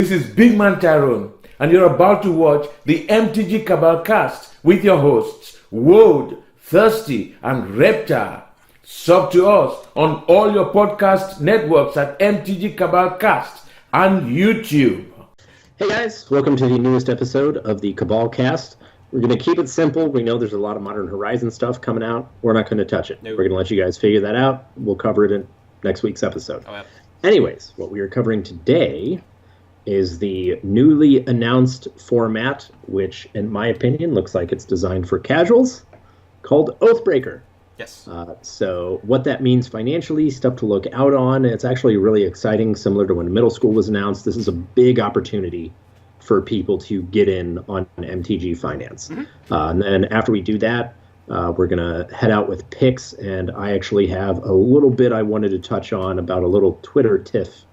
This is Big Man Tyrone, and you're about to watch the MtG Cabal cast with your hosts, Woad, Thirsty, and Reptar. Sub to us on all your podcast networks at MtG Cabal Cast and YouTube. Hey guys, welcome to the newest episode of the Cabal cast. We're going to keep it simple. We know there's a lot of Modern Horizon stuff coming out. We're not going to touch it. Nope. We're going to let you guys figure that out. We'll cover it in next week's episode. Oh, yeah. Anyways, what we are covering today is the newly announced format, which, in my opinion, looks like it's designed for casuals, called Oathbreaker. Yes. So what that means financially, stuff to look out on. It's actually really exciting, similar to when middle school was announced. This is a big opportunity for people to get in on MTG Finance. Mm-hmm. And then after we do that, we're going to head out with picks, and I actually have a little bit I wanted to touch on about a little Twitter tiff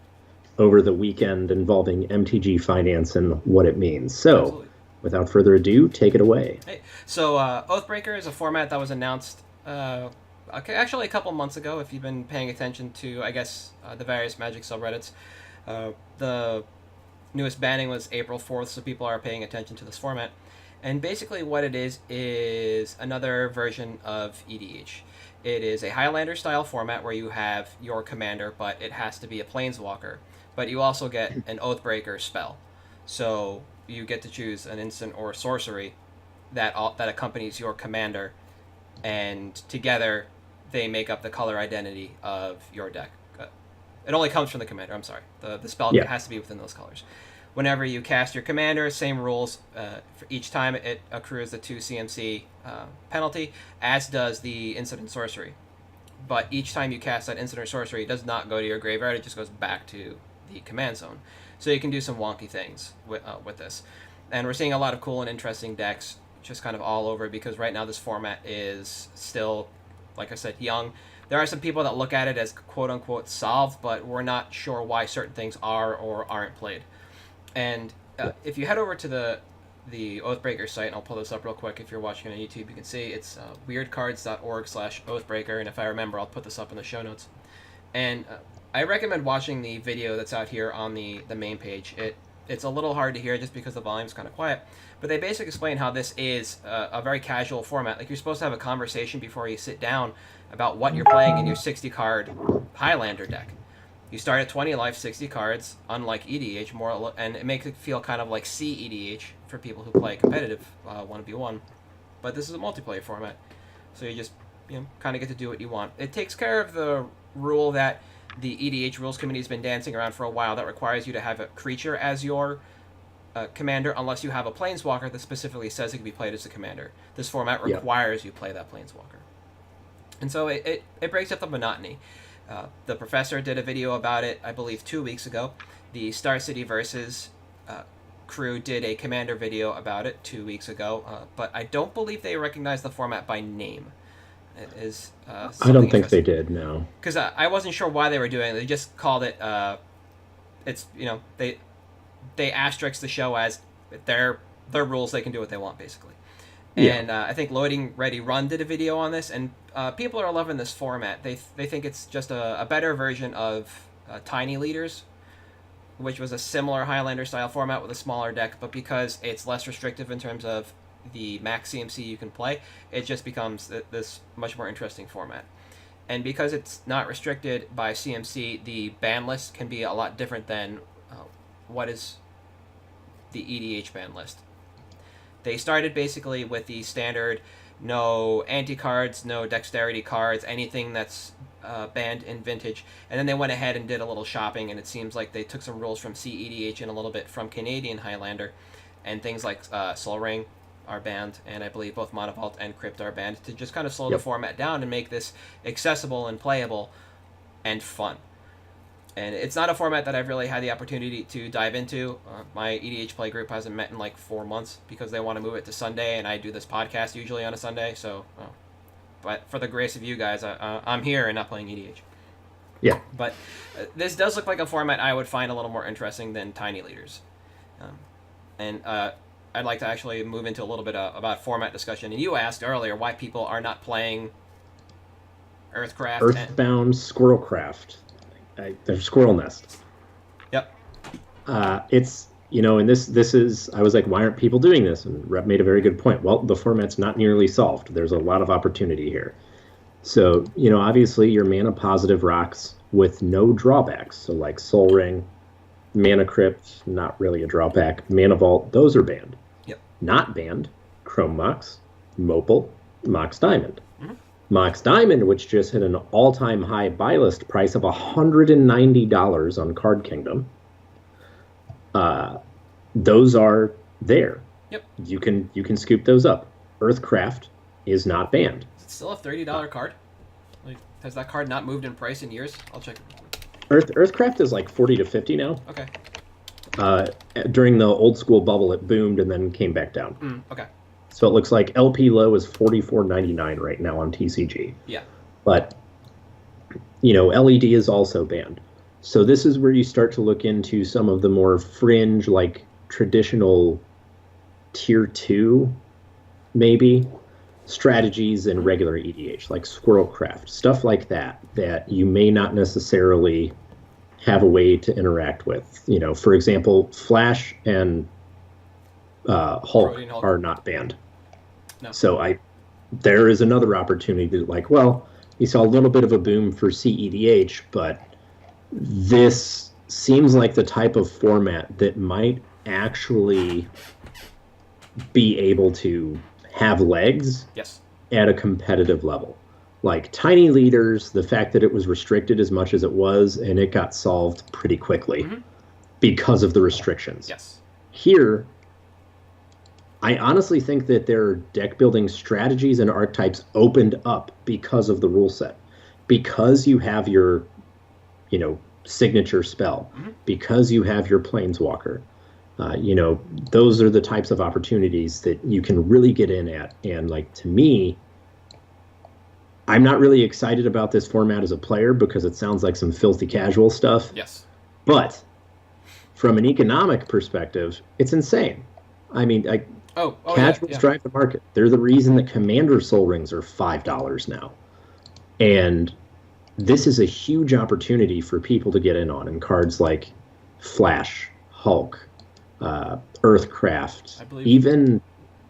over the weekend involving MTG Finance and what it means. So, Absolutely. Without further ado, take it away. Hey, so Oathbreaker is a format that was announced actually a couple months ago, if you've been paying attention to, I guess, the various Magic subreddits. The newest banning was April 4th, so people are paying attention to this format. And basically what it is another version of EDH. It is a Highlander style format where you have your commander, but it has to be a planeswalker. But you also get an Oathbreaker spell. So you get to choose an instant or sorcery that accompanies your commander, and together they make up the color identity of your deck. It only comes from the commander, I'm sorry. The spell has to be within those colors. Whenever you cast your commander, same rules. For each time it accrues the 2 CMC penalty, as does the instant and sorcery. But each time you cast that instant or sorcery, it does not go to your graveyard, it just goes back to the command zone. So you can do some wonky things with this. And we're seeing a lot of cool and interesting decks just kind of all over, because right now this format is still, like I said, young. There are some people that look at it as quote-unquote solved, but we're not sure why certain things are or aren't played. And if you head over to the Oathbreaker site, and I'll pull this up real quick if you're watching on YouTube, you can see it's weirdcards.org/Oathbreaker, and if I remember, I'll put this up in the show notes. And I recommend watching the video that's out here on the main page. It's a little hard to hear just because the volume's kind of quiet, but they basically explain how this is a very casual format. Like, you're supposed to have a conversation before you sit down about what you're playing in your 60-card Highlander deck. You start at 20 life, 60 cards, unlike EDH, and it makes it feel kind of like CEDH for people who play competitive 1v1. But this is a multiplayer format, so you just kind of get to do what you want. It takes care of the rule that the EDH rules committee has been dancing around for a while that requires you to have a creature as your commander, unless you have a planeswalker that specifically says it can be played as a commander. This format requires you play that planeswalker. And so it breaks up the monotony. The professor did a video about it, I believe, 2 weeks ago. The Star City Versus crew did a commander video about it 2 weeks ago, but I don't believe they recognized the format by name. I don't think they did, no. Because I wasn't sure why they were doing it. They just called it, they asterisk the show as their rules, they can do what they want, basically. And I think Loading Ready Run did a video on this, and people are loving this format. They think it's just a better version of Tiny Leaders, which was a similar Highlander-style format with a smaller deck, but because it's less restrictive in terms of the max CMC you can play, it just becomes this much more interesting format. And because it's not restricted by CMC, the ban list can be a lot different than what is the EDH ban list. They started basically with the standard no anti-cards, no dexterity cards, anything that's banned in Vintage, and then they went ahead and did a little shopping, and it seems like they took some rules from CEDH and a little bit from Canadian Highlander, and things like Sol Ring are banned, and I believe both Monovault and Crypt are banned, to just kind of slow the format down and make this accessible and playable and fun. And it's not a format that I've really had the opportunity to dive into. My EDH play group hasn't met in like 4 months because they want to move it to Sunday, and I do this podcast usually on a Sunday. So, but for the grace of you guys, I'm here and not playing EDH. Yeah. But this does look like a format I would find a little more interesting than Tiny Leaders. And I'd like to actually move into a little bit about format discussion. And you asked earlier why people are not playing Earthbound Squirrelcraft. There's Squirrel Nest. Yep. It's, and this is, I was like, why aren't people doing this? And Rep made a very good point. Well, the format's not nearly solved. There's a lot of opportunity here. So, obviously your mana positive rocks with no drawbacks. So like Soul Ring, Mana Crypt, not really a drawback. Mana Vault, those are banned. Yep. Not banned, Chrome Mox, Mopal, Mox Diamond. Mm-hmm. Mox Diamond, which just hit an all-time high buy list price of $190 on Card Kingdom. Those are there. Yep. You can scoop those up. Earthcraft is not banned. Is it still a $30 card? Like, has that card not moved in price in years? I'll check it. Earthcraft is like 40 to 50 now. Okay. During the old school bubble, it boomed and then came back down. Okay. So it looks like LP low is $44.99 right now on TCG. Yeah. But, LED is also banned. So this is where you start to look into some of the more fringe, like traditional tier 2, maybe, strategies in regular EDH, like Squirrelcraft, stuff like that you may not necessarily have a way to interact with. For example, Flash and Hulk are not banned. No. So there is another opportunity to, like, well, you saw a little bit of a boom for CEDH, but this seems like the type of format that might actually be able to have legs Yes. at a competitive level. Like Tiny Leaders, the fact that it was restricted as much as it was, and it got solved pretty quickly because of the restrictions. Yes. Here, I honestly think that there are deck building strategies and archetypes opened up because of the rule set. Because you have your, signature spell, because you have your planeswalker. Those are the types of opportunities that you can really get in at. And like, to me, I'm not really excited about this format as a player because it sounds like some filthy casual stuff. Yes. But from an economic perspective, it's insane. I mean, casuals drive the market. They're the reason that Commander Soul Rings are $5 now. And this is a huge opportunity for people to get in on. And cards like Flash, Hulk, Earthcraft, even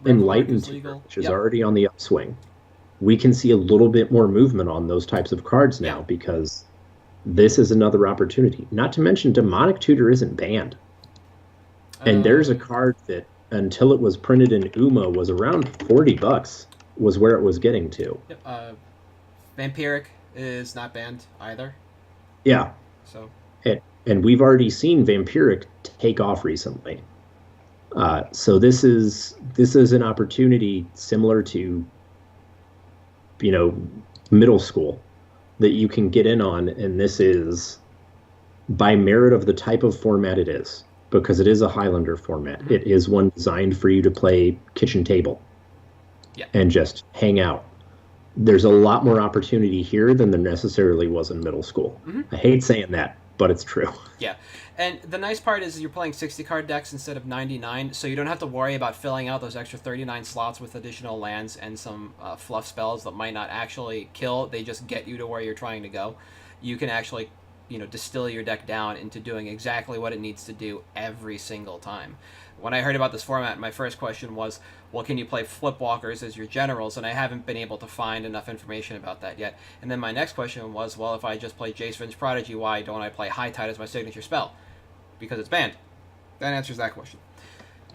Enlightened, which is already on the upswing. We can see a little bit more movement on those types of cards now because this is another opportunity. Not to mention Demonic Tutor isn't banned. And there's a card that, until it was printed in UMA, was around $40, was where it was getting to. Yep. Vampiric is not banned either. Yeah. So. And we've already seen Vampiric take off recently. So this is an opportunity similar to, middle school that you can get in on, and this is by merit of the type of format it is, because it is a Highlander format. It is one designed for you to play kitchen table and just hang out. There's a lot more opportunity here than there necessarily was in middle school. I hate saying that, but it's true. Yeah. And the nice part is you're playing 60-card decks instead of 99, so you don't have to worry about filling out those extra 39 slots with additional lands and some fluff spells that might not actually kill. They just get you to where you're trying to go. You can actually, distill your deck down into doing exactly what it needs to do every single time. When I heard about this format, my first question was, well, can you play Flipwalkers as your generals? And I haven't been able to find enough information about that yet. And then my next question was, well, if I just play Jace Vryn's Prodigy, why don't I play High Tide as my signature spell? Because it's banned. That answers that question.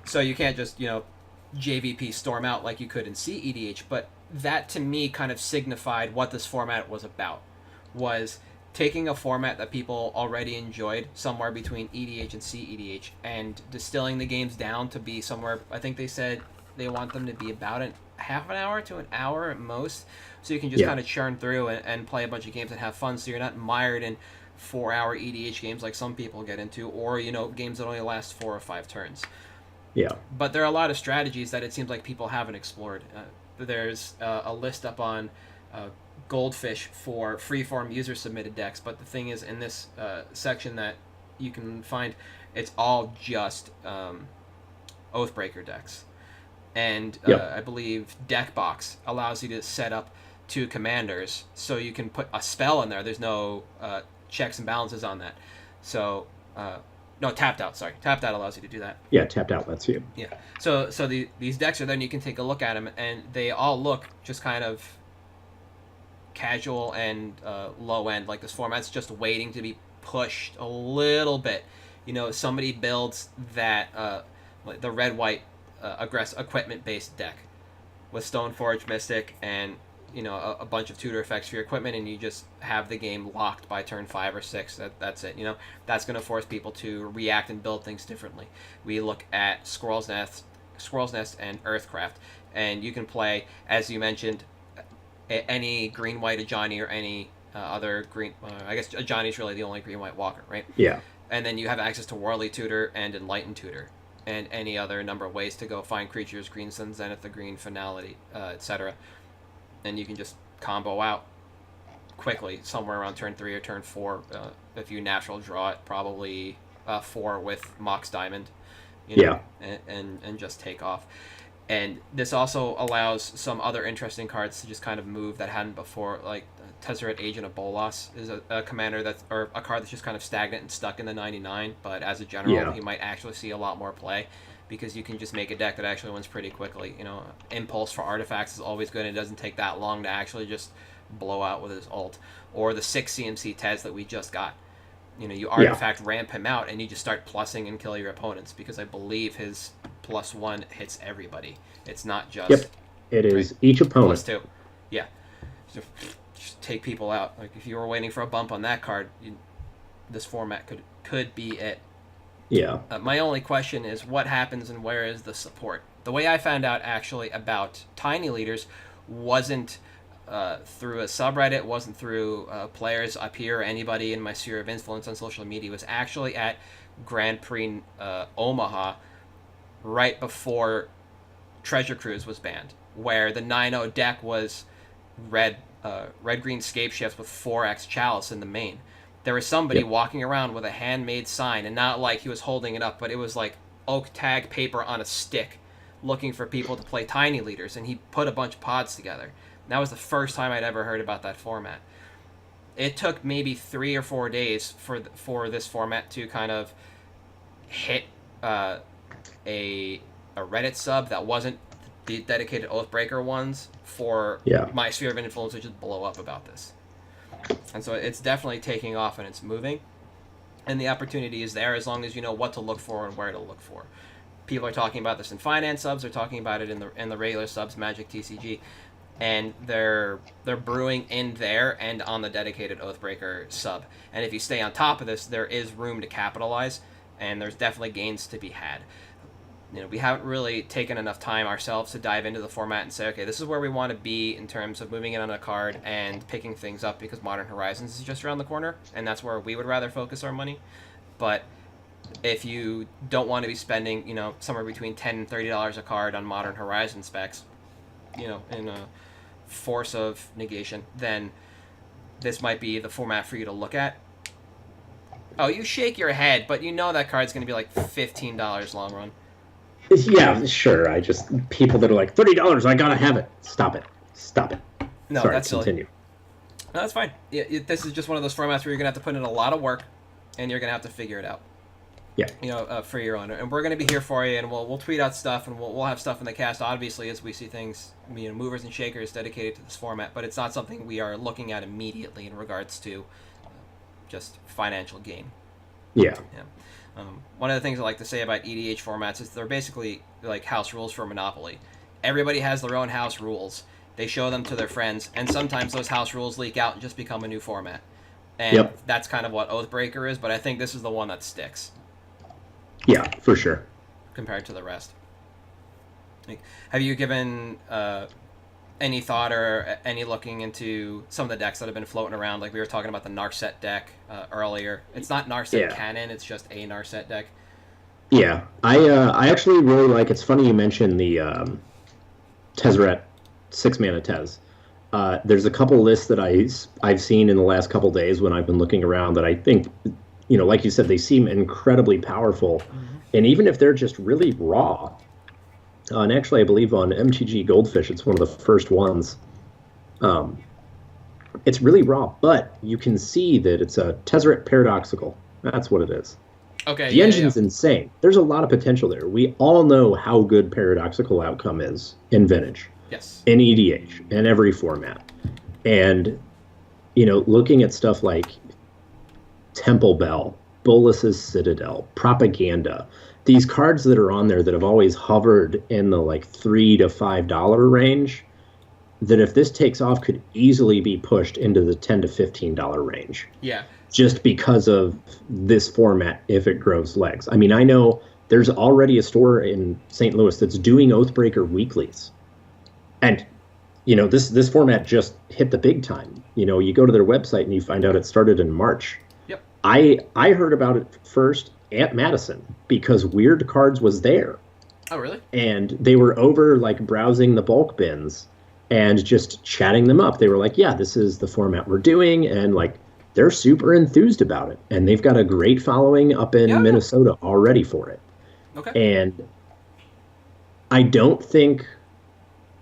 So you can't just, JVP storm out like you could in CEDH, but that to me kind of signified what this format was about, was taking a format that people already enjoyed, somewhere between EDH and CEDH, and distilling the games down to be somewhere, I think they said they want them to be about half an hour to an hour at most, so you can just kind of churn through and play a bunch of games and have fun, so you're not mired in 4-hour EDH games like some people get into, or, games that only last 4 or 5 turns. Yeah. But there are a lot of strategies that it seems like people haven't explored. There's a list up on Goldfish for freeform user-submitted decks, but the thing is, in this section that you can find, it's all just Oathbreaker decks. And I believe Deckbox allows you to set up 2 commanders, so you can put a spell in there. There's no checks and balances on that. So No, tapped out. Sorry, tapped out allows you to do that. Yeah, tapped out lets you. Yeah. So these decks are then you can take a look at them, and they all look just kind of casual and low end. Like this format's just waiting to be pushed a little bit. You know, somebody builds that like the red white equipment based deck with Stoneforge Mystic and you know a bunch of tutor effects for your equipment, and you just have the game locked by turn 5 or 6. That's it. You know, that's going to force people to react and build things differently. We look at Squirrel's Nest and Earthcraft, and you can play, as you mentioned, any green white Ajani or any other green. I guess Ajani's really the only green white walker, right? Yeah. And then you have access to Warley Tutor and Enlightened Tutor, and any other number of ways to go find creatures, Green Sun Zenith, the Green Finality, etc. And you can just combo out quickly somewhere around turn 3 or turn 4. If you natural draw it, probably 4 with Mox Diamond, you know, and just take off. And this also allows some other interesting cards to just kind of move that hadn't before, like Tezzeret Agent of Bolas is a commander or a card that's just kind of stagnant and stuck in the 99, but as a general, he might actually see a lot more play because you can just make a deck that actually wins pretty quickly. You know, Impulse for artifacts is always good, and it doesn't take that long to actually just blow out with his ult. Or the 6 CMC Tez that we just got. You know, you artifact ramp him out, and you just start plussing and kill your opponents, because I believe his +1 hits everybody. It's not just... Yep, it is each opponent. +2. Yeah. So, just take people out. Like, if you were waiting for a bump on that card, this format could be it. Yeah. My only question is, what happens and where is the support? The way I found out, actually, about Tiny Leaders wasn't through a subreddit, wasn't through players up here or anybody in my sphere of influence on social media. It was actually at Grand Prix Omaha right before Treasure Cruise was banned, where the 9-0 deck was red-green Scape Shift with 4x Chalice in the main. There was somebody walking around with a handmade sign, and not like he was holding it up, but it was like oak tag paper on a stick, looking for people to play Tiny Leaders, and he put a bunch of pods together. And that was the first time I'd ever heard about that format. It took maybe 3 or 4 days for this format to kind of hit a Reddit sub that wasn't the dedicated Oathbreaker ones for my sphere of influence to just blow up about this. And so it's definitely taking off and it's moving. And the opportunity is there as long as you know what to look for and where to look for. People are talking about this in finance subs, they're talking about it in the regular subs, Magic TCG, and they're brewing in there and on the dedicated Oathbreaker sub. And if you stay on top of this, there is room to capitalize, and there's definitely gains to be had. You know, we haven't really taken enough time ourselves to dive into the format and say, okay, this is where we want to be in terms of moving it on a card and picking things up, because Modern Horizons is just around the corner, and that's where we would rather focus our money. But if you don't want to be spending, you know, somewhere between $10 and $30 a card on Modern Horizon specs, you know, in a Force of Negation, then this might be the format for you to look at. Oh, you shake your head, but you know that card's going to be like $15 long run. Yeah, sure. People that are like, $30, I gotta have it. Stop it. No, sorry, that's continue. Silly. No, that's fine. This is just one of those formats where you're gonna have to put in a lot of work, and you're gonna have to figure it out. Yeah. You know, for your own, and we're gonna be here for you, and we'll tweet out stuff, and we'll have stuff in the cast, obviously, as we see things, you know, movers and shakers dedicated to this format. But it's not something we are looking at immediately in regards to just financial gain. Yeah. One of the things I like to say about EDH formats is they're basically like house rules for Monopoly. Everybody has their own house rules. They show them to their friends, and sometimes those house rules leak out and just become a new format. And that's kind of what Oathbreaker is, but I think this is the one that sticks. Yeah, for sure. Compared to the rest. Have you given any thought or any looking into some of the decks that have been floating around? Like we were talking about the Narset deck earlier. It's not Narset canon, it's just a Narset deck. Yeah, I actually really like, it's funny you mentioned the Tezzeret 6-mana Tez. There's a couple lists that I've seen in the last couple days when I've been looking around that I think, you know, like you said, they seem incredibly powerful. Mm-hmm. And even if they're just really raw, and actually I believe on MTG Goldfish, it's one of the first ones. It's really raw, but you can see that it's a Tezzeret Paradoxical. That's what it is. Okay, The engine's insane. There's a lot of potential there. We all know how good Paradoxical Outcome is in Vintage, Yes. in EDH, in every format. And, looking at stuff like Temple Bell, Bolus's Citadel, Propaganda, these cards that are on there that have always hovered in the like $3 to $5 range, that if this takes off could easily be pushed into the $10 to $15 range. Yeah. Just because of this format if it grows legs. I mean, I know there's already a store in St. Louis that's doing Oathbreaker weeklies. And, this format just hit the big time. You go to their website and you find out it started in March. Yep. I heard about it first at Madison because Weird Cards was there. Oh, really? And they were over, like, browsing the bulk bins and just chatting them up. They were like, yeah, this is the format we're doing. And, like, they're super enthused about it. And they've got a great following up in Minnesota already for it. Okay. And I don't think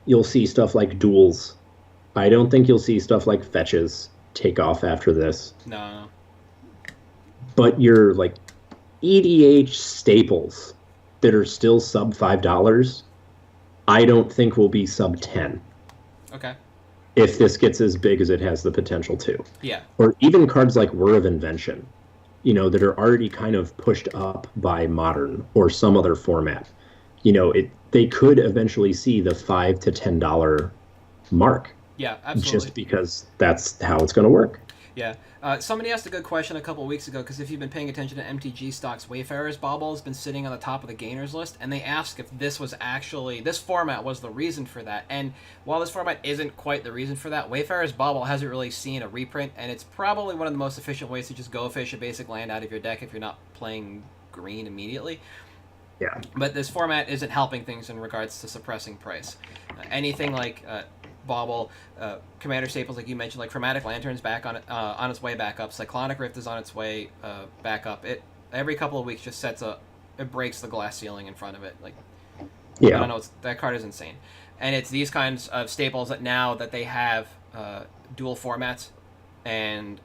you'll see stuff like duels. I don't think you'll see stuff like fetches take off after this. No. But your, like, EDH staples that are still sub $5, I don't think will be sub 10. Okay. If this gets as big as it has the potential to. Yeah. Or even cards like Whir of Invention, that are already kind of pushed up by Modern or some other format. They could eventually see the $5 to $10 mark. Yeah, absolutely. Just because that's how it's going to work. Yeah. Somebody asked a good question a couple of weeks ago, because if you've been paying attention to MTG stocks, Wayfarer's Bauble has been sitting on the top of the gainers list, and they asked if this format was the reason for that. And while this format isn't quite the reason for that, Wayfarer's Bauble hasn't really seen a reprint, and it's probably one of the most efficient ways to just go fish a basic land out of your deck if you're not playing green immediately. Yeah. But this format isn't helping things in regards to suppressing price. Anything like Bauble, Commander staples like you mentioned, like Chromatic Lantern's back on its way back up. Cyclonic Rift is on its way back up. It every couple of weeks just it breaks the glass ceiling in front of it. Like, yeah. I don't know, that card is insane. And it's these kinds of staples that now that they have dual formats, and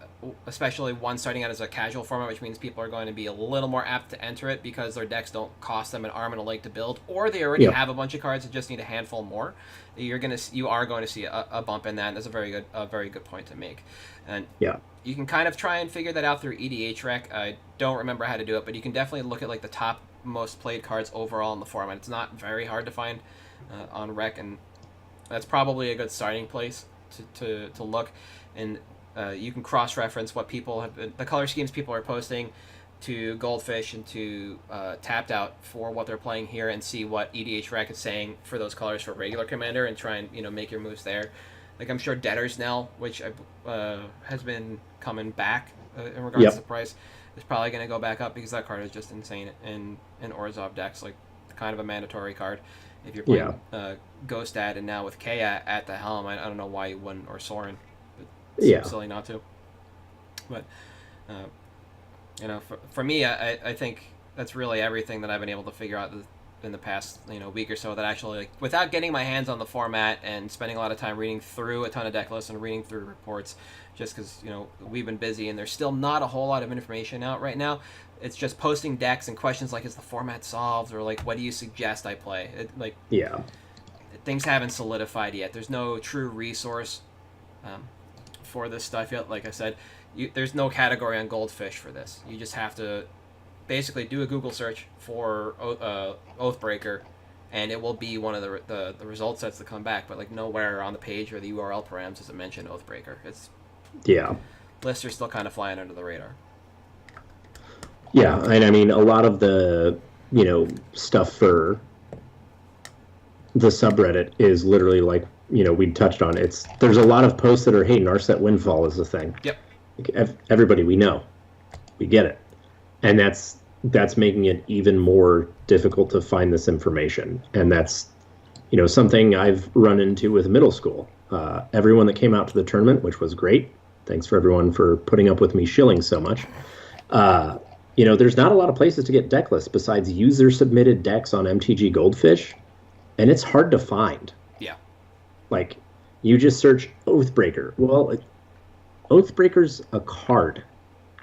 especially one starting out as a casual format, which means people are going to be a little more apt to enter it because their decks don't cost them an arm and a leg to build, or they already have a bunch of cards that just need a handful more. You are going to see a bump in that, and that's a very good point to make. And you can kind of try and figure that out through EDH Rec. I don't remember how to do it, but you can definitely look at like the top most played cards overall in the format. It's not very hard to find on Rec, and that's probably a good starting place to look. And you can cross-reference what the color schemes people are posting to Goldfish and to Tapped Out for what they're playing here, and see what EDH Rec is saying for those colors for regular Commander, and try and make your moves there. Like, I'm sure Debtor's Knell, which has been coming back in regards to price, is probably going to go back up because that card is just insane in Orzhov decks. Like, kind of a mandatory card. If you're playing Ghost Dad, and now with Kaya at the helm, I don't know why you wouldn't, or Sorin. It's silly not to. But, for me, I think that's really everything that I've been able to figure out in the past week or so, that actually, like, without getting my hands on the format and spending a lot of time reading through a ton of deck lists and reading through reports, just because we've been busy and there's still not a whole lot of information out right now. It's just posting decks and questions like, is the format solved, or like, what do you suggest I play? Things haven't solidified yet. There's no true resource for this stuff yet. Like I said, there's no category on Goldfish for this. You just have to basically do a Google search for Oathbreaker, and it will be one of the result sets that come back. But like, nowhere on the page or the URL params does it mention Oathbreaker. Lists are still kind of flying under the radar. Yeah, and I mean, a lot of the stuff for the subreddit is literally like, we touched on. There's a lot of posts that are, hey, Narset Windfall is a thing. Yep. Everybody, we know, we get it, and that's making it even more difficult to find this information. And that's something I've run into with middle school. Everyone that came out to the tournament, which was great. Thanks for everyone for putting up with me shilling so much. There's not a lot of places to get deck lists besides user submitted decks on MTG Goldfish, and it's hard to find. Yeah. Like, you just search Oathbreaker. Well, Oathbreaker's a card.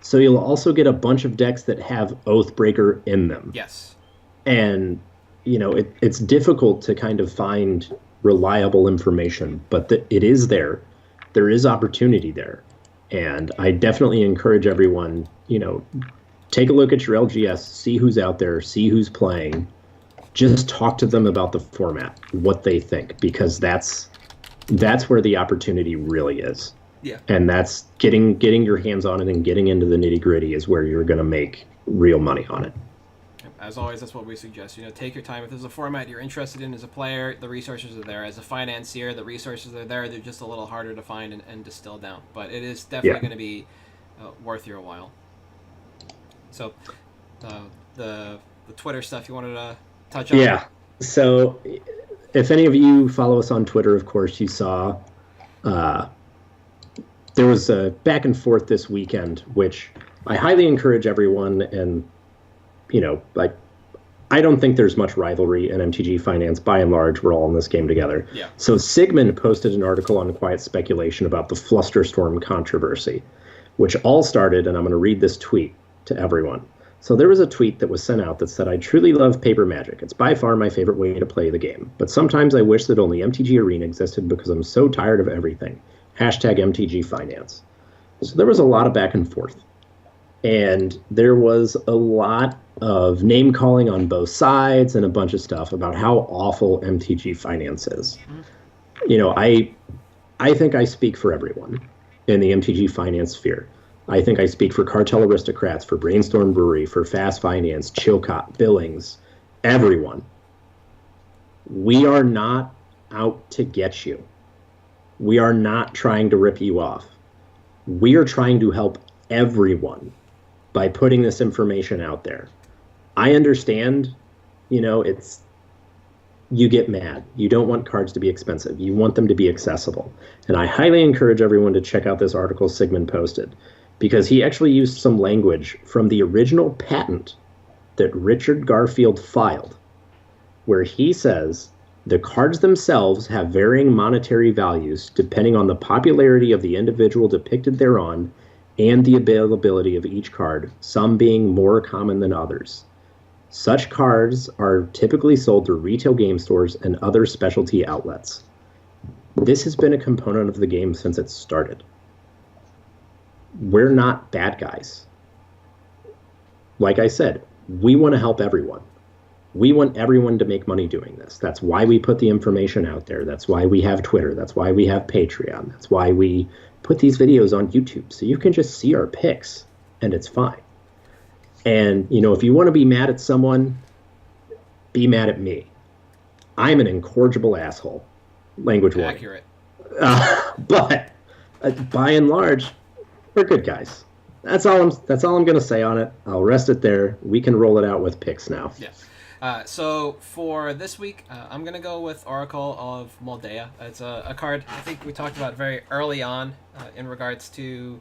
So you'll also get a bunch of decks that have Oathbreaker in them. Yes. And, it's difficult to kind of find reliable information, but it is there. There is opportunity there. And I definitely encourage everyone, take a look at your LGS, see who's out there, see who's playing. Just talk to them about the format, what they think, because that's where the opportunity really is. Yeah. And that's getting your hands on it and getting into the nitty-gritty is where you're going to make real money on it. As always, that's what we suggest. Take your time. If there's a format you're interested in as a player, the resources are there. As a financier, the resources are there. They're just a little harder to find and distill down. But it is definitely going to be worth your while. So, the Twitter stuff you wanted to touch on? Yeah. So, if any of you follow us on Twitter, of course, you saw there was a back and forth this weekend, which I highly encourage everyone. And, I don't think there's much rivalry in MTG Finance. By and large, we're all in this game together. Yeah. So Sigmund posted an article on Quiet Speculation about the Flusterstorm controversy, which all started, and I'm going to read this tweet to everyone. So there was a tweet that was sent out that said, "I truly love paper Magic. It's by far my favorite way to play the game. But sometimes I wish that only MTG Arena existed because I'm so tired of everything. Hashtag MTG Finance." So there was a lot of back and forth. And there was a lot of name calling on both sides and a bunch of stuff about how awful MTG Finance is. I think I speak for everyone in the MTG Finance sphere. I think I speak for Cartel Aristocrats, for Brainstorm Brewery, for Fast Finance, Chilcott, Billings, everyone. We are not out to get you. We are not trying to rip you off. We are trying to help everyone by putting this information out there. I understand, it's, you get mad. You don't want cards to be expensive. You want them to be accessible. And I highly encourage everyone to check out this article Sigmund posted, because he actually used some language from the original patent that Richard Garfield filed, where he says the cards themselves have varying monetary values depending on the popularity of the individual depicted thereon and the availability of each card, some being more common than others. Such cards are typically sold through retail game stores and other specialty outlets. This has been a component of the game since it started. We're not bad guys. Like I said, we want to help everyone. We want everyone to make money doing this. That's why we put the information out there. That's why we have Twitter. That's why we have Patreon. That's why we put these videos on YouTube. So you can just see our picks, and it's fine. And, if you want to be mad at someone, be mad at me. I'm an incorrigible asshole. Language warning. Accurate. But by and large, we're good guys. That's all I'm going to say on it. I'll rest it there. We can roll it out with picks now. Yeah. So for this week, I'm going to go with Oracle of Moldea. It's a card I think we talked about very early on in regards to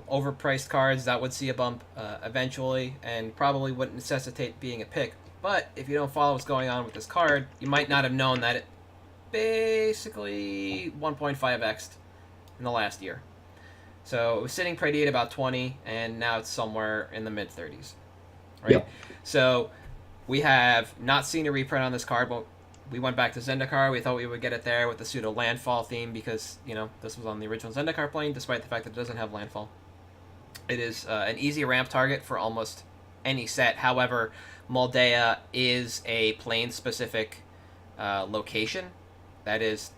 overpriced cards that would see a bump eventually and probably wouldn't necessitate being a pick. But if you don't follow what's going on with this card, you might not have known that it basically 1.5x'd in the last year. So it was sitting pretty at about 20, and now it's somewhere in the mid-30s. Right? Yep. So we have not seen a reprint on this card, but we went back to Zendikar. We thought we would get it there with the pseudo landfall theme because, this was on the original Zendikar plane, despite the fact that it doesn't have landfall. It is an easy ramp target for almost any set. However, Moldea is a plane-specific location that is,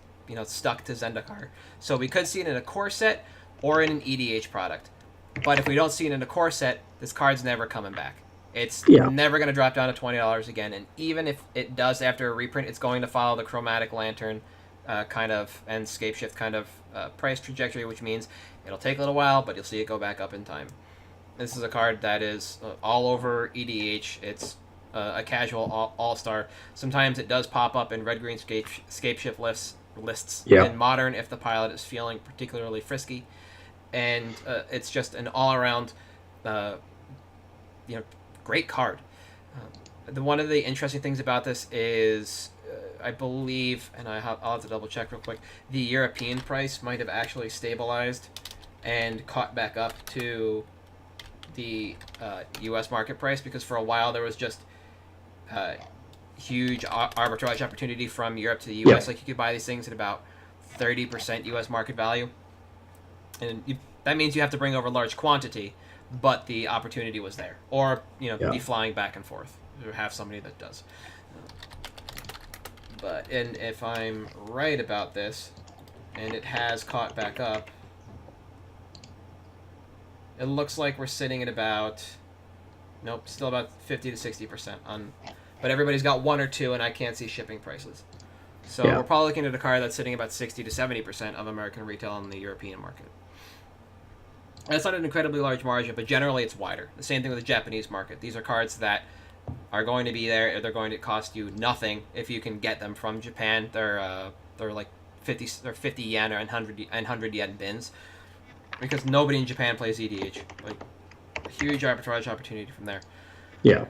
stuck to Zendikar. So we could see it in a core set or in an EDH product. But if we don't see it in a core set, this card's never coming back. It's never going to drop down to $20 again. And even if it does after a reprint, it's going to follow the Chromatic Lantern kind of and Scape Shift kind of price trajectory, which means it'll take a little while, but you'll see it go back up in time. This is a card that is all over EDH. It's a casual all-star. Sometimes it does pop up in red-green Scape Shift lists in Modern if the pilot is feeling particularly frisky. And it's just an all-around, great card. One of the interesting things about this is, I believe, and I'll have to double check real quick, the European price might have actually stabilized and caught back up to the U.S. market price, because for a while there was just huge arbitrage opportunity from Europe to the U.S. Yeah. Like, you could buy these things at about 30% U.S. market value, and that means you have to bring over large quantity, but the opportunity was there, or be flying back and forth, or have somebody that does. But and if I'm right about this, and it has caught back up, it looks like we're sitting at about, nope, still about 50 to 60% on, but everybody's got one or two, and I can't see shipping prices. So we're probably looking at a card that's sitting about 60 to 70% of American retail in the European market. That's not an incredibly large margin, but generally it's wider. The same thing with the Japanese market. These are cards that are going to be there. They're going to cost you nothing if you can get them from Japan. They're like 50 yen or 100 yen bins, because nobody in Japan plays EDH. Like, huge arbitrage opportunity from there. Yeah.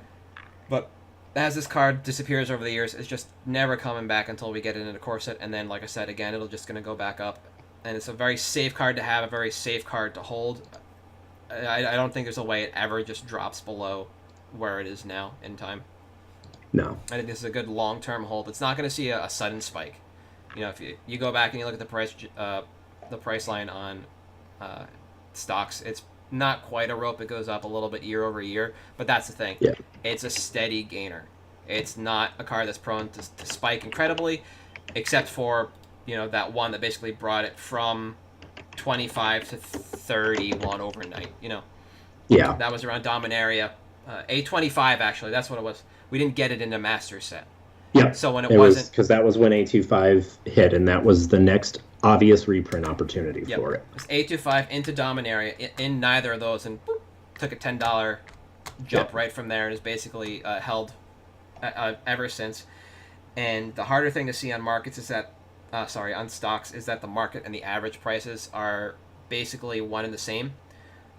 But as this card disappears over the years, it's just never coming back until we get it into Corset, and then, like I said, again, it'll just going to go back up. And it's a very safe card to have, a very safe card to hold. I don't think there's a way it ever just drops below where it is now in time. No. I think this is a good long-term hold. It's not going to see a sudden spike. If you go back and you look at the price line on stocks, it's not quite a rope. It goes up a little bit year over year, but that's the thing. Yeah. It's a steady gainer. It's not a card that's prone to spike incredibly, except for that one that basically brought it from 25 to 31 overnight. Yeah. That was around Dominaria. A25, actually, that's what it was. We didn't get it in a master set. Yeah. So when it was wasn't, because that was when A25 hit, and that was the next obvious reprint opportunity for it. It was A25 into Dominaria in neither of those, and boop, took a $10 jump right from there, and is basically held ever since. And the harder thing to see on markets is that, on stocks, is that the market and the average prices are basically one and the same.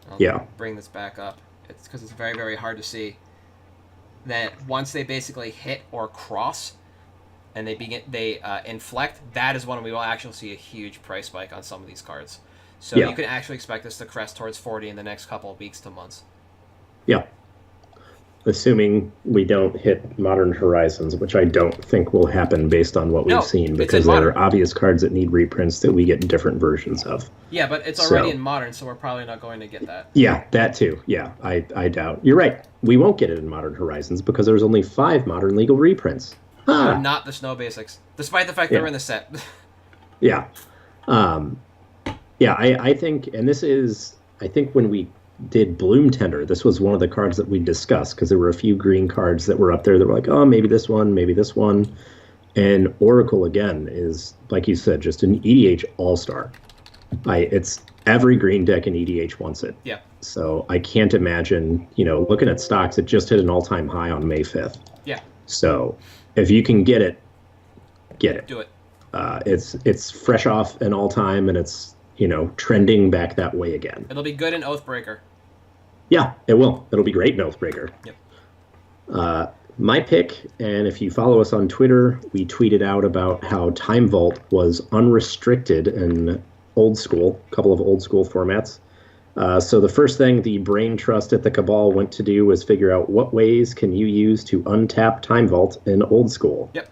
I'll bring this back up. It's because it's very, very hard to see that once they basically hit or cross and they inflect, that is when we will actually see a huge price spike on some of these cards. So you can actually expect this to crest towards 40 in the next couple of weeks to months. Yeah. Assuming we don't hit Modern Horizons, which I don't think will happen based on what we've seen, because there are obvious cards that need reprints that we get different versions of. Yeah, but it's already in Modern, so we're probably not going to get that. Yeah, that too. Yeah, I doubt. You're right. We won't get it in Modern Horizons because there's only 5 Modern legal reprints. Not the Snow Basics, despite the fact they're in the set. Yeah. I think, and this is, I think when we did Bloom Tender, this was one of the cards that we discussed, because there were a few green cards that were up there that were like, oh, maybe this one, maybe this one. And Oracle, again, is, like you said, just an EDH all-star. It's every green deck in EDH wants it. Yeah. So I can't imagine, looking at stocks, it just hit an all-time high on May 5th. Yeah. So if you can get it, get it. Do it. It's fresh off an all-time, and it's, trending back that way again. It'll be good in Oathbreaker. Yeah, it will. It'll be great in Oathbreaker. Yep. My pick, and if you follow us on Twitter, we tweeted out about how Time Vault was unrestricted in old school, a couple of old school formats. So the first thing the brain trust at the Cabal went to do was figure out what ways can you use to untap Time Vault in old school. Yep.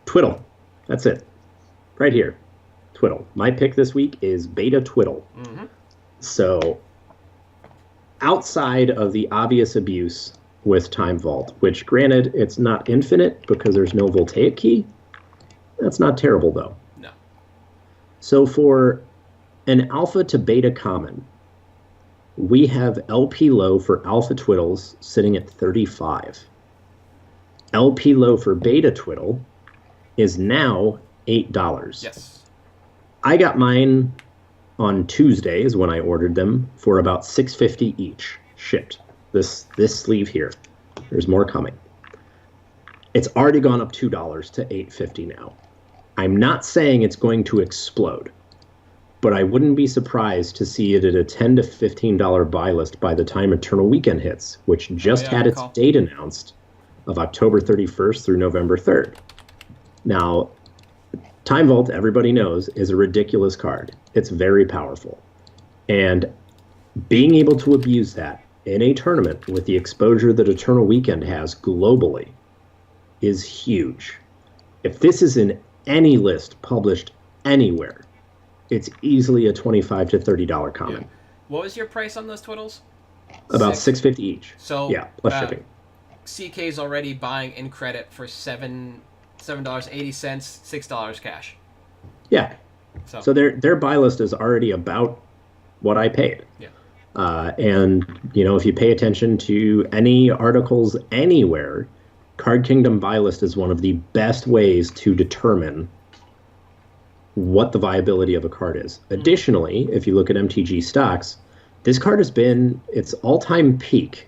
Twiddle. That's it. Right here. Twiddle. My pick this week is Beta Twiddle. Mm-hmm. So outside of the obvious abuse with Time Vault, which granted it's not infinite because there's no Voltaic key, that's not terrible though. No. So for an alpha to beta common, we have LP low for alpha twiddles sitting at 35. LP low for beta twiddle is now $8. Yes. I got mine on Tuesday is when I ordered them for about $6.50 each shipped. This sleeve here. There's more coming. It's already gone up $2 to $8.50 now. I'm not saying it's going to explode, but I wouldn't be surprised to see it at a $10 to $15 buy list by the time Eternal Weekend hits, which just had its date announced of October 31st through November 3rd. Now, Time Vault, everybody knows, is a ridiculous card. It's very powerful. And being able to abuse that in a tournament with the exposure that Eternal Weekend has globally is huge. If this is in any list published anywhere, it's easily a $25 to $30 common. Yeah. What was your price on those twiddles? About $6.50 each. So yeah, plus shipping. CK's already buying in credit for $7.80, $6 cash. Yeah. So their buy list is already about what I paid. Yeah. And if you pay attention to any articles anywhere, Card Kingdom buy list is one of the best ways to determine what the viability of a card is. Additionally, if you look at MTG stocks, this card has been its all-time peak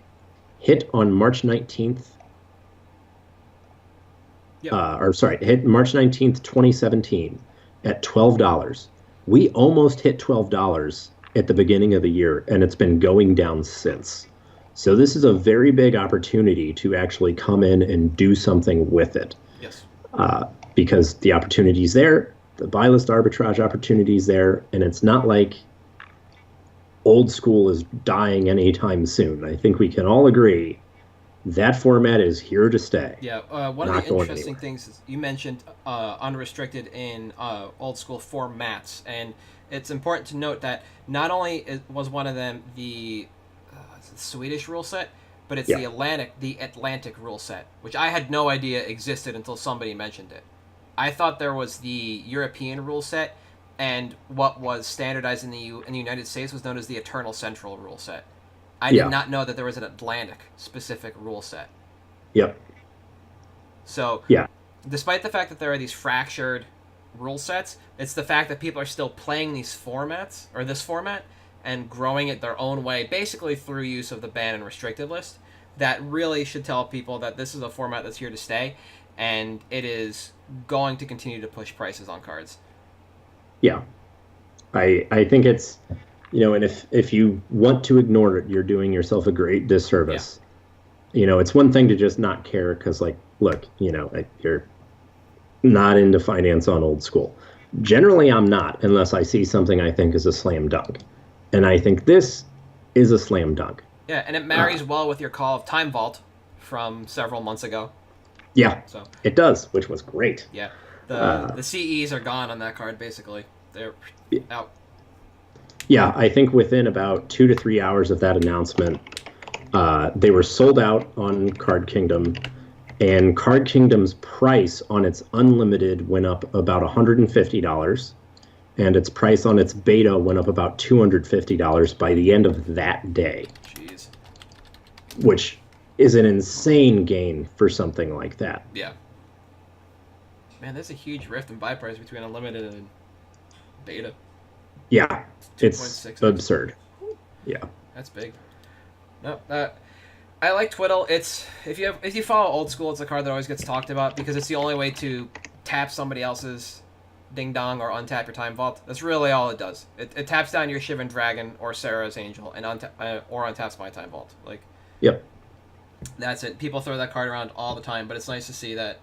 hit on March 19th. Yep. Hit March 19th, 2017 at $12. We almost hit $12 at the beginning of the year, and it's been going down since. So this is a very big opportunity to actually come in and do something with it. Yes. Because the opportunity's there, the buy list arbitrage opportunity's there, and it's not like old school is dying anytime soon. I think we can all agree that format is here to stay. Yeah, one of the interesting things is you mentioned unrestricted in old school formats, and it's important to note that not only was one of them the Swedish rule set, but it's the Atlantic rule set, which I had no idea existed until somebody mentioned it. I thought there was the European rule set, and what was standardized in the United States was known as the Eternal Central rule set. I did not know that there was an Atlantic specific rule set. Yep. So, despite the fact that there are these fractured rule sets, it's the fact that people are still playing these formats, or this format, and growing it their own way, basically through use of the ban and restricted list, that really should tell people that this is a format that's here to stay, and it is going to continue to push prices on cards. Yeah. I think it's, and if you want to ignore it, you're doing yourself a great disservice. Yeah. It's one thing to just not care because, look, you're not into finance on old school. Generally, I'm not, unless I see something I think is a slam dunk. And I think this is a slam dunk. Yeah, and it marries well with your call of Time Vault from several months ago. Yeah, so it does, which was great. Yeah, the CEs are gone on that card, basically. They're out. Yeah, I think within about 2 to 3 hours of that announcement, they were sold out on Card Kingdom, and Card Kingdom's price on its unlimited went up about $150, and its price on its beta went up about $250 by the end of that day. Jeez. Which is an insane gain for something like that. Yeah. Man, there's a huge rift in buy price between unlimited and beta. Yeah, it's absurd. Yeah. That's big. No, I like Twiddle. It's if you follow old school, it's a card that always gets talked about because it's the only way to tap somebody else's Ding Dong or untap your Time Vault. That's really all it does. It taps down your Shivan Dragon or Sarah's Angel and untaps my Time Vault. Yep. That's it. People throw that card around all the time, but it's nice to see that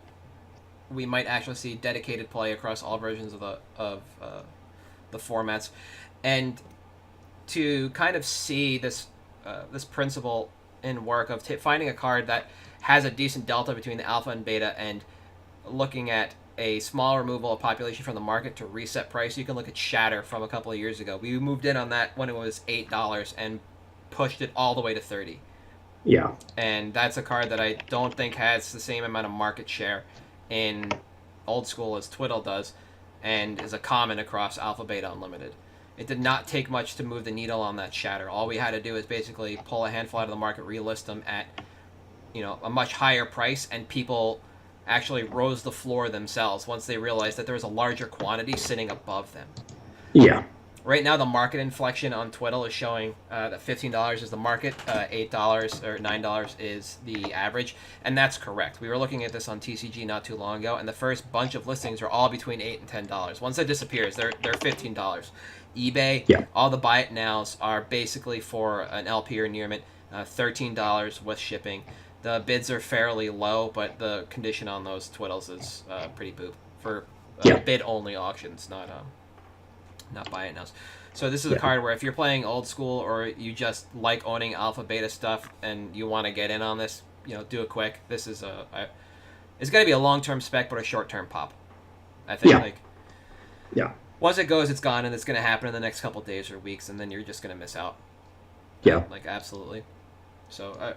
we might actually see dedicated play across all versions of the formats, and to kind of see this principle in work of finding a card that has a decent delta between the alpha and beta, and looking at a small removal of population from the market to reset price. You can look at Shatter from a couple of years ago. We moved in on that when it was $8 and pushed it all the way to $30. Yeah. And that's a card that I don't think has the same amount of market share in old school as Twiddle does, and is a common across Alpha Beta Unlimited. It did not take much to move the needle on that Shatter. All we had to do is basically pull a handful out of the market, relist them at a much higher price, and people actually rose the floor themselves once they realized that there was a larger quantity sitting above them. Yeah. Right now, the market inflection on Twiddle is showing that $15 is the market, $8 or $9 is the average, and that's correct. We were looking at this on TCG not too long ago, and the first bunch of listings are all between $8 and $10. Once that disappears, they're $15. eBay, all the buy it nows are basically for an LP or near mint, $13 with shipping. The bids are fairly low, but the condition on those Twiddles is pretty boop for bid only auctions, not buy it now. So this is a card where if you're playing old school or you just like owning alpha beta stuff and you want to get in on this, do it quick. This is it's going to be a long-term spec but a short-term pop. I think once it goes, it's gone, and it's going to happen in the next couple days or weeks, and then you're just going to miss out. Yeah. Absolutely. So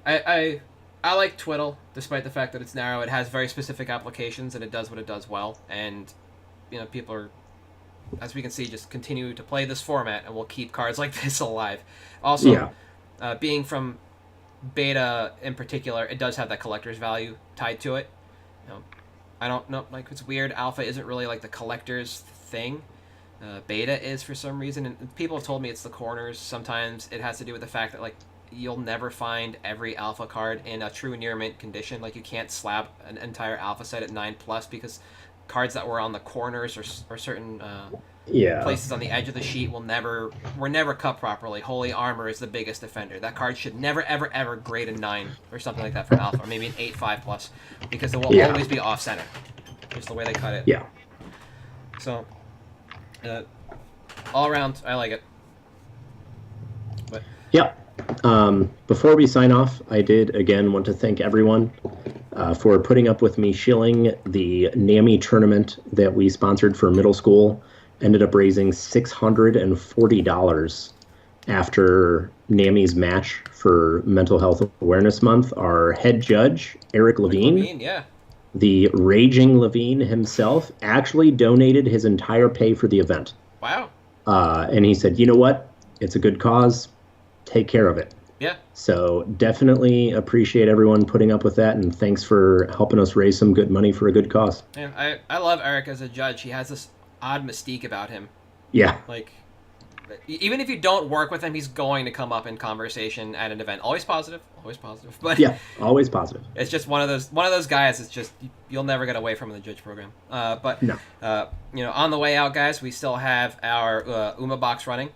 I like Twiddle, despite the fact that it's narrow. It has very specific applications, and it does what it does well. And, people are, as we can see, just continue to play this format, and we'll keep cards like this alive. Also, being from beta in particular, it does have that collector's value tied to it. I don't know, it's weird. Alpha isn't really the collector's thing. Beta is for some reason, and people have told me it's the corners. Sometimes it has to do with the fact that you'll never find every alpha card in a true near mint condition. You can't slap an entire alpha set at 9+ because cards that were on the corners or certain places on the edge of the sheet were never cut properly. Holy Armor is the biggest offender. That card should never ever grade a 9 or something like that for alpha, or maybe an 8.5+, because it will always be off center. Just the way they cut it. Yeah. So, all around, I like it. But before we sign off, I did again want to thank everyone for putting up with me shilling the NAMI tournament that we sponsored for middle school. Ended up raising $640 after NAMI's match for Mental Health Awareness Month. Our head judge, Eric Levine, the Raging Levine himself, actually donated his entire pay for the event. Wow. And he said, you know what? It's a good cause. Take care of it. Yeah. So definitely appreciate everyone putting up with that, and thanks for helping us raise some good money for a good cause. Yeah, I love Eric as a judge. He has this odd mystique about him. Yeah. Even if you don't work with him, he's going to come up in conversation at an event. Always positive. But always positive. It's just one of those guys. It's just you'll never get away from in the judge program. But no. On the way out, guys, we still have our UMA box running.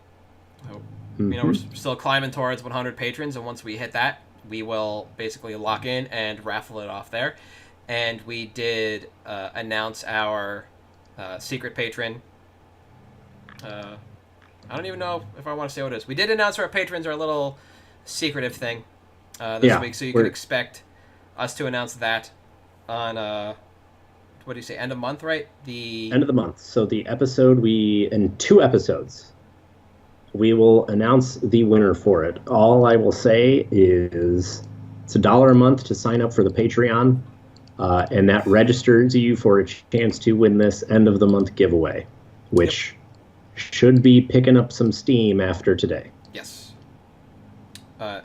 So, we're still climbing towards 100 patrons, and once we hit that, we will basically lock in and raffle it off there. And we did announce our secret patron. I don't even know if I want to say what it is. We did announce our patrons are a little secretive thing this week, so you can expect us to announce that on what do you say, end of month, right? The end of the month. So the episode in 2 episodes, we will announce the winner for it. All I will say is it's $1 a month to sign up for the Patreon. And that registers you for a chance to win this end of the month giveaway, which should be picking up some steam after today. Yes.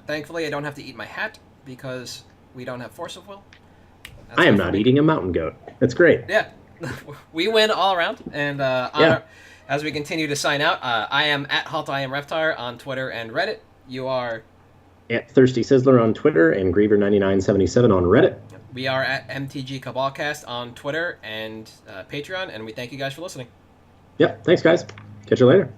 Thankfully, I don't have to eat my hat because we don't have force of will. I am not eating a mountain goat. That's great. Yeah. We win all around. And as we continue to sign out, I am at HaltIamReptar on Twitter and Reddit. You are at Thirsty Sizzler on Twitter and Griever9977 on Reddit. We are at MtG Cabalcast on Twitter and Patreon, and we thank you guys for listening. Yep. Thanks, guys. Catch you later.